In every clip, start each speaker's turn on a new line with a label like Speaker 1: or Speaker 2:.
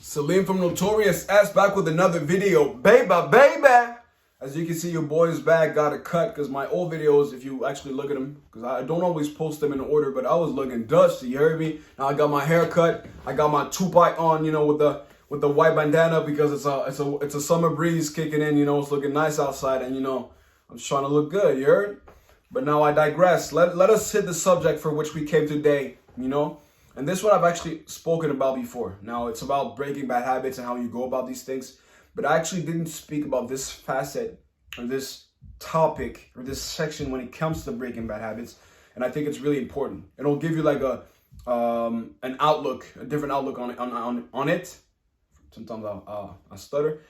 Speaker 1: Salim from Notorious S back with another video, baby. As you can see, your boy is back. Got a cut because my old videos, if you actually look at them, because I don't always post them in order, but I was looking dusty. You heard me? Now I got my hair cut. I got my Tupac on, with the white bandana because it's a summer breeze kicking in. It's looking nice outside, and I'm just trying to look good. You heard? But now I digress. Let us hit the subject for which we came today. And this one I've actually spoken about before. Now it's about breaking bad habits and how you go about these things. But I actually didn't speak about this facet or this topic or this section when it comes to breaking bad habits. And I think it's really important. It'll give you like an outlook, a different outlook on it. Sometimes I stutter.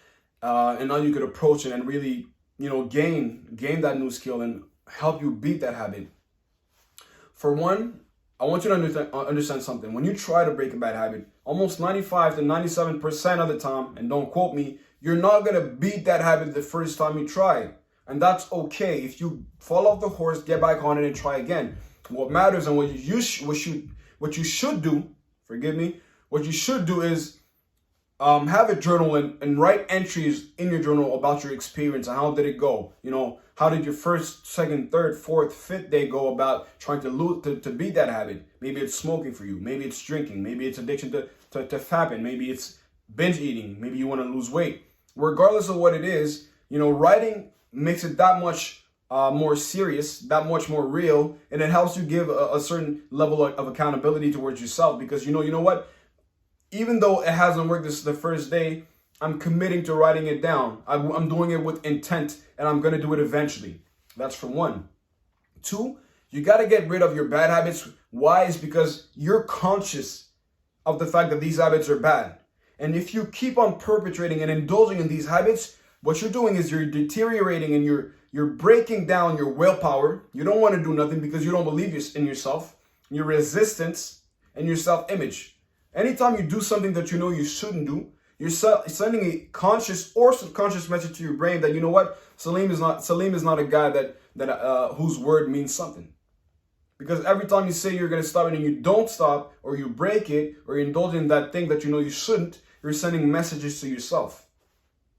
Speaker 1: And now you could approach it and really, gain that new skill and help you beat that habit. For one, I want you to understand something. When you try to break a bad habit, almost 95 to 97% of the time, and don't quote me, you're not going to beat that habit the first time you try. And that's okay. If you fall off the horse, get back on it and try again. What matters and what you should do, forgive me, what you should do is have a journal and write entries in your journal about your experience and how did it go. How did your first, second, third, fourth, fifth day go about trying to beat that habit? Maybe it's smoking for you. Maybe it's drinking. Maybe it's addiction to fapping. Maybe it's binge eating. Maybe you want to lose weight. Regardless of what it is, writing makes it that much more serious, that much more real, and it helps you give a certain level of accountability towards yourself because you know what? Even though it hasn't worked the first day, I'm committing to writing it down. I'm doing it with intent, and I'm going to do it eventually. That's for one. Two, you got to get rid of your bad habits. Why? Is because you're conscious of the fact that these habits are bad. And if you keep on perpetrating and indulging in these habits, what you're doing is you're deteriorating and you're breaking down your willpower. You don't want to do nothing because you don't believe in yourself, your resistance, and your self-image. Anytime you do something that you shouldn't do, you're sending a conscious or subconscious message to your brain that Salim is not a guy that whose word means something. Because every time you say you're gonna stop it and you don't stop, or you break it, or you indulge in that thing that you shouldn't, you're sending messages to yourself.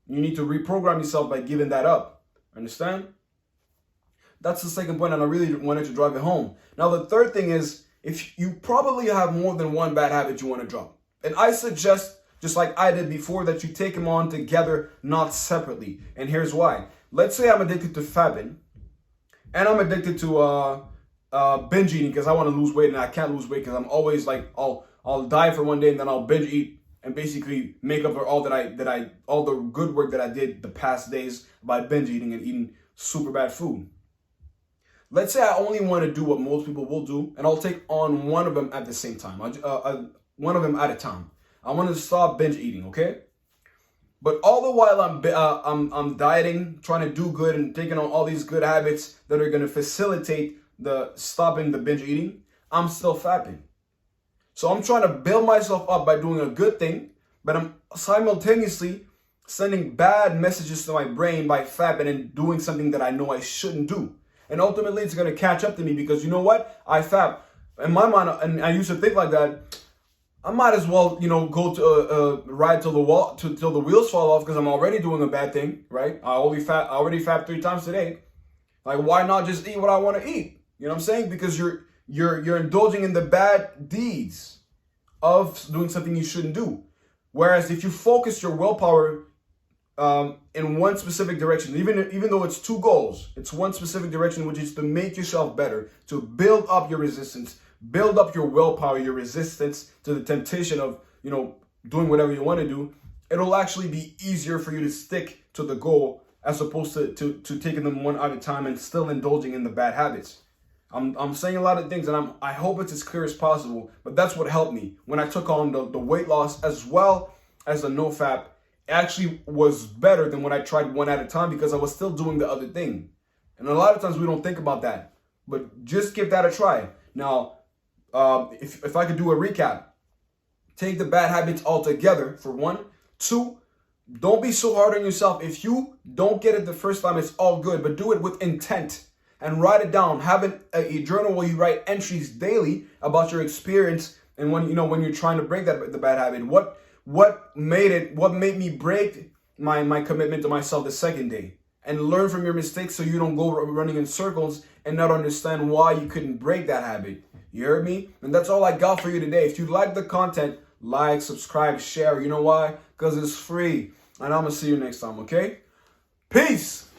Speaker 1: You need to reprogram yourself by giving that up. Understand? That's the second point, and I really wanted to drive it home. Now the third thing is, if you probably have more than one bad habit you want to drop, and I suggest, just like I did before, that you take them on together, not separately. And here's why. Let's say I'm addicted to fapping, and I'm addicted to binge eating because I want to lose weight and I can't lose weight because I'm always like, I'll die for one day and then I'll binge eat and basically make up for all all the good work that I did the past days by binge eating and eating super bad food. Let's say I only want to do what most people will do, and I'll take on one of them at the same time. One of them at a time. I want to stop binge eating, okay? But all the while I'm dieting, trying to do good and taking on all these good habits that are going to facilitate the stopping the binge eating, I'm still fapping. So I'm trying to build myself up by doing a good thing, but I'm simultaneously sending bad messages to my brain by fapping and doing something that I know I shouldn't do. And ultimately it's going to catch up to me because you know what? I fap. In my mind, and I used to think like that, I might as well, go to ride till the wheels fall off because I'm already doing a bad thing, right? I already fap 3 times today. Like, why not just eat what I want to eat? You know what I'm saying? Because you're indulging in the bad deeds of doing something you shouldn't do. Whereas if you focus your willpower in one specific direction, even though it's 2 goals, it's one specific direction, which is to make yourself better, to build up your resistance, build up your willpower, your resistance to the temptation of, doing whatever you want to do. It'll actually be easier for you to stick to the goal as opposed to taking them one at a time and still indulging in the bad habits. I'm saying a lot of things, and I hope it's as clear as possible, but that's what helped me when I took on the weight loss as well as the no-fap. It actually was better than when I tried one at a time because I was still doing the other thing. And a lot of times we don't think about that, but just give that a try. Now, if I could do a recap, take the bad habits all together for one. 2, don't be so hard on yourself. If you don't get it the first time, it's all good, but do it with intent and write it down. Have a journal where you write entries daily about your experience and when you're trying to break the bad habit. what made me break my commitment to myself the second day. And learn from your mistakes so you don't go running in circles and not understand why you couldn't break that habit. You heard me? And that's all I got for you today. If you like the content, like, subscribe, share. You know why? Because it's free. And I'm going to see you next time, okay? Peace!